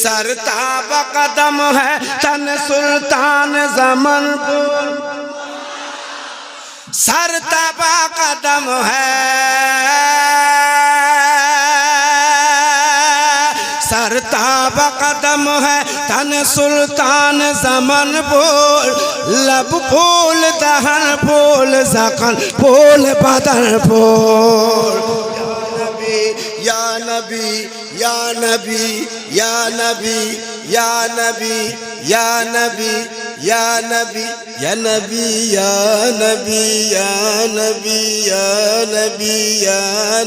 सरताब कदम है तन सुल्तान ज़मानपुर, सरताब कदम है, सरताब कदम है तन सुल्तान ज़मानपुर, लब फूल दहन फूल ज़खन फूल बदन फूल। या नबी या नबी या नबी या नबी या नबी या नबी या नबी या नबी या नबी या नबी या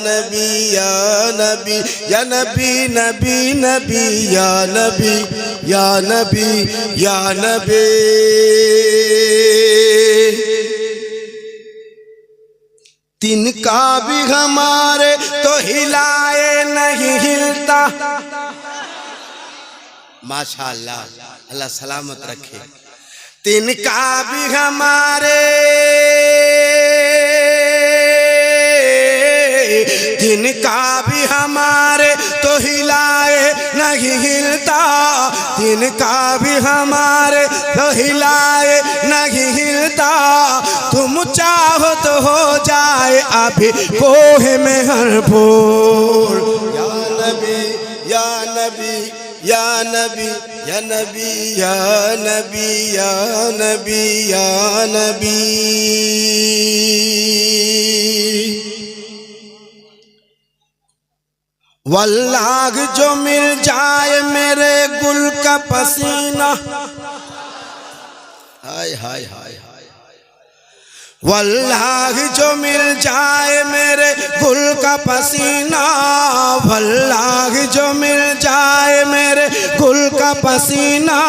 नबी या नबी या नबी नबी नबी या नबी या नबी या नबी। तिनका भी हमारे तो हिलाए नहीं हिलता, माशाअल्लाह, अल्लाह सलामत रखे। तिनका भी हमारे, तिनका भी हमारे तो हिलाए नहीं हिलता, तिनका भी हमारे तो हिलाए नहीं हिलता। तुम चाहो तो हो जाए अभी कोह में हर फूल। या नबी या नबी या नबी या नबी या नबी या नबी या नबी। वल्लाह जो मिल जाए मेरे गुल का पसीना, हाय हाय हाय हाय, वल्लाह जो मिल जाए मेरे गुल का पसीना, वल्लाह जो मिल जाए मेरे गुल का पसीना।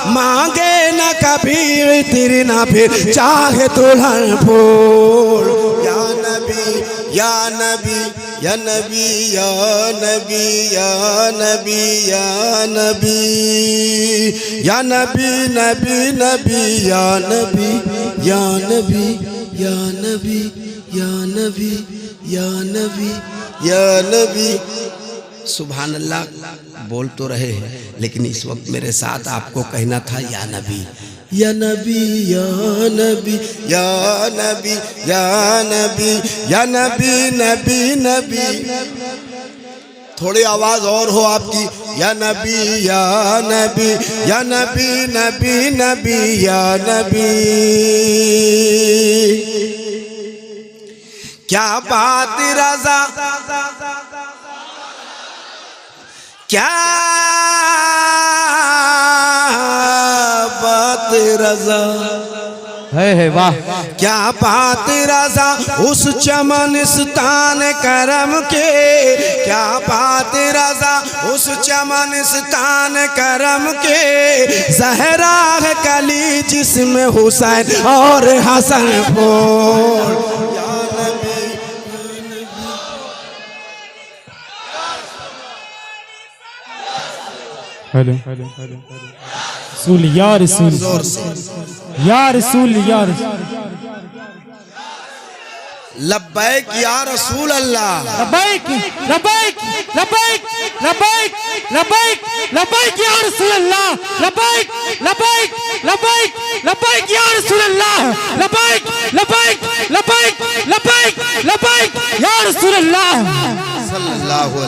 मांगे न कभी तेरी ना फिर चाहे दुल्हन फूल। या नबी या नबी या नबी या नबी या नबी या नबी या नबी नबी नबी या नबी या नबी या नबी या नबी या नबी या नबी। सुभान अल्लाह बोल तो रहे हैं, लेकिन इस वक्त मेरे साथ आपको कहना था या नबी या नबी या नबी या नबी या नबी या नबी नबी नबी। थोड़ी आवाज और हो आपकी। या नबी या नबी या नबी नबी नबी या नबी। क्या बात रज़ा, क्या बात रज़ा है वाह। क्या बात रज़ा उस चमनिस्तान करम के, क्या बात रज़ा उस चमनिस्तान करम के। ज़हरा है कली जिसमें हुसैन और हसन फूल। हेलो रसूल या रसूल या रसूल या रसूल। लब्बैक या रसूल अल्लाह। लब्बैक लब्बैक लब्बैक लब्बैक लब्बैक लब्बैक या रसूल अल्लाह। लब्बैक लब्बैक लब्बैक लब्बैक या रसूल अल्लाह। लब्बैक लब्बैक लब्बैक लब्बैक लब्बैक या रसूल अल्लाह। सल्लल्लाहु